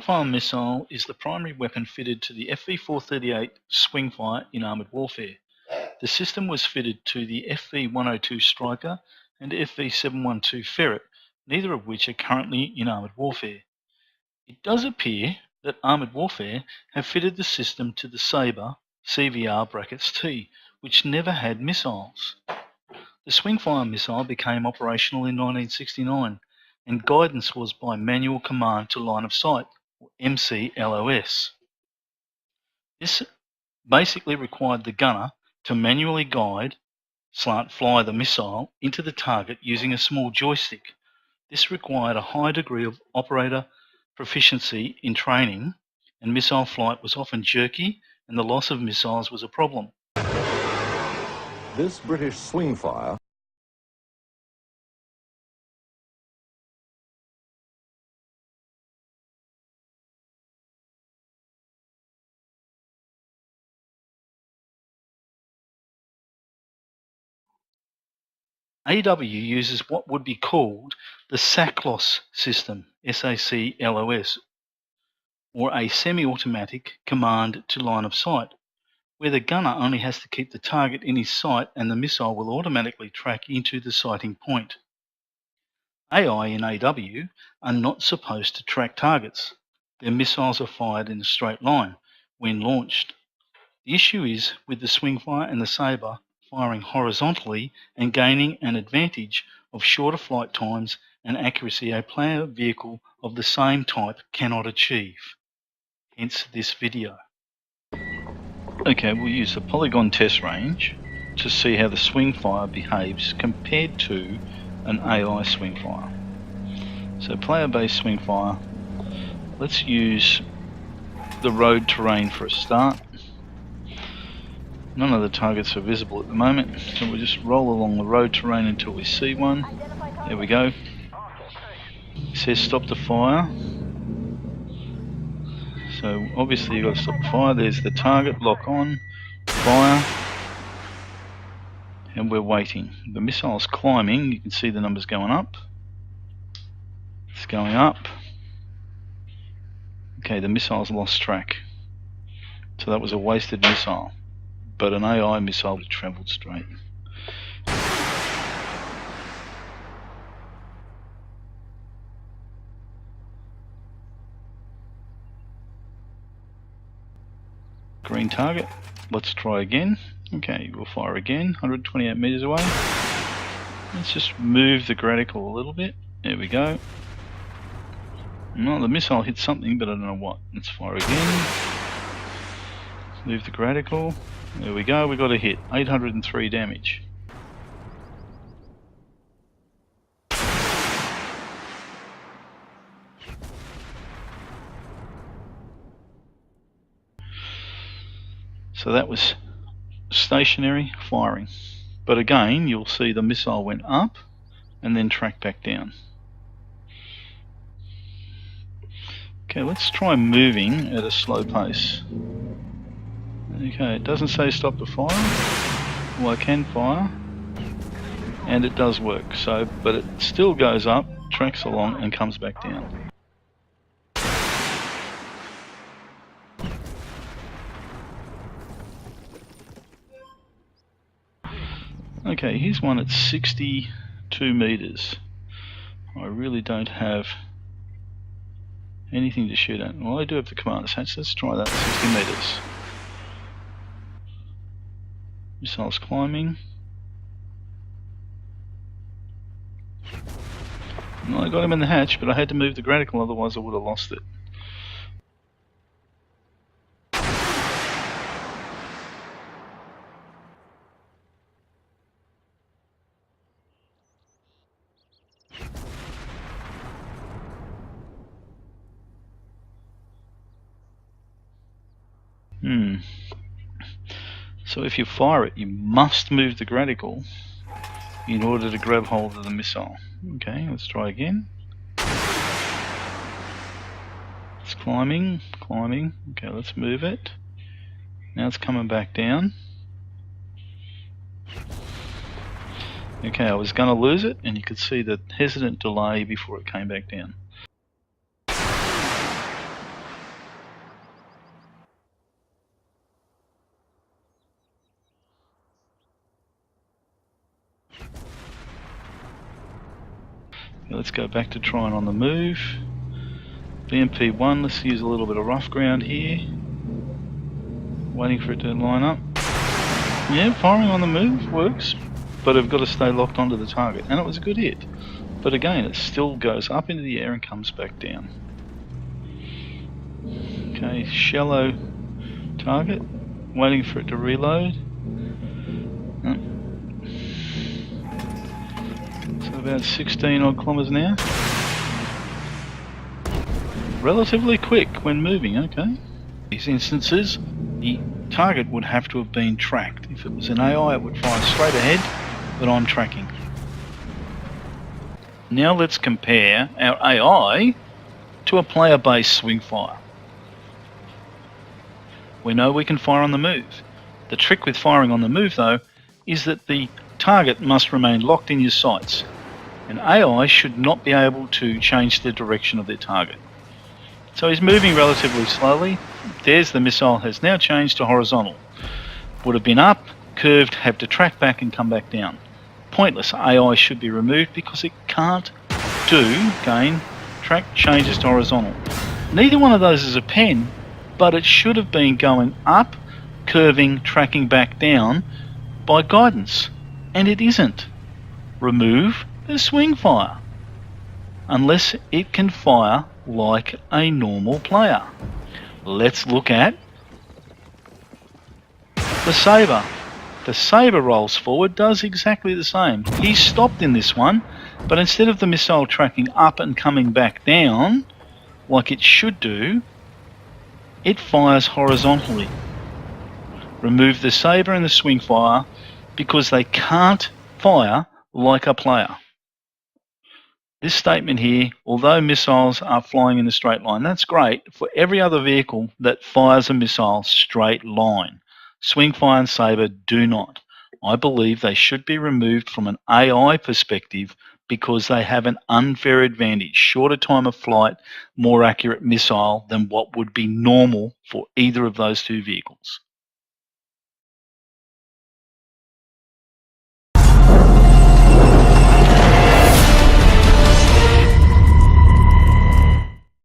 Swingfire missile is the primary weapon fitted to the FV-438 Swingfire in armoured warfare. The system was fitted to the FV-102 Striker and FV-712 Ferret, neither of which are currently in armoured warfare. It does appear that armoured warfare have fitted the system to the SABRE CVR-T, which never had missiles. The Swingfire missile became operational in 1969, and guidance was by manual command to line of sight, or MCLOS. This basically required the gunner to manually guide, slant fly the missile into the target using a small joystick. This required a high degree of operator proficiency in training, and missile flight was often jerky, and the loss of missiles was a problem. This British Swingfire AW uses what would be called the SACLOS system, SACLOS, or a semi-automatic command to line of sight, where the gunner only has to keep the target in his sight and the missile will automatically track into the sighting point. AI in AW are not supposed to track targets. Their missiles are fired in a straight line when launched. The issue is with the Swingfire and the SABRE firing horizontally and gaining an advantage of shorter flight times and accuracy a player vehicle of the same type cannot achieve. Hence this video. Okay, we'll use the polygon test range to see how the Swingfire behaves compared to an AI Swingfire. So player-based Swingfire, let's use the road terrain for a start. None of the targets are visible at the moment, so we'll just roll along the road terrain until we see one. There we go. It says stop the fire. So obviously you've got to stop the fire. There's the target, lock on, fire, and we're waiting. The missile's climbing, you can see the numbers going up. It's going up. Okay, the missile's lost track. So that was a wasted missile. But an AI missile would have travelled straight. Green target. Let's try again. Okay, we'll fire again. 128 meters away. Let's just move the gradical a little bit. There we go. No, the missile hit something, but I don't know what. Let's fire again. Move the gradical. There we go, we got a hit. 803 damage. So that was stationary firing. But again, you'll see the missile went up and then tracked back down. Okay, let's try moving at a slow pace. Okay, it doesn't say stop the fire. Well, I can fire, and it does work. So, but it still goes up, tracks along, and comes back down. Okay, here's one at 62 meters. I really don't have anything to shoot at. Well, I do have the commander's hatch. Let's try that at 60 meters. Missile's climbing. Well, I got him in the hatch, but I had to move the gradical, otherwise I would have lost it. So if you fire it, you must move the gradical in order to grab hold of the missile. Okay, let's try again. It's climbing, climbing. Okay, let's move it. Now it's coming back down. Okay, I was going to lose it, and you could see the hesitant delay before it came back down. Let's go back to trying on the move. BMP1, let's use a little bit of rough ground here. Waiting for it to line up. Yeah, firing on the move works, but I've got to stay locked onto the target. And it was a good hit. But again, it still goes up into the air and comes back down. Okay, shallow target. Waiting for it to reload. So about 16 odd kilometers an hour. Relatively quick when moving, okay. In these instances, the target would have to have been tracked. If it was an AI, it would fire straight ahead, but I'm tracking. Now let's compare our AI to a player-based Swingfire. We know we can fire on the move. The trick with firing on the move, though, is that the target must remain locked in your sights. An AI should not be able to change the direction of their target. So he's moving relatively slowly. There's the missile has now changed to horizontal. Would have been up, curved, have to track back and come back down. Pointless. AI should be removed because it can't do, again, track changes to horizontal. Neither one of those is a pen, but it should have been going up, curving, tracking back down by guidance. And it isn't. Remove the Swingfire. Unless it can fire like a normal player. Let's look at the Sabre. The Sabre rolls forward, does exactly the same. He's stopped in this one, but instead of the missile tracking up and coming back down, like it should do, it fires horizontally. Remove the Sabre and the Swingfire because they can't fire like a player. This statement here, although missiles are flying in a straight line, that's great for every other vehicle that fires a missile straight line. Swingfire and Sabre do not. I believe they should be removed from an AI perspective because they have an unfair advantage, shorter time of flight, more accurate missile than what would be normal for either of those two vehicles.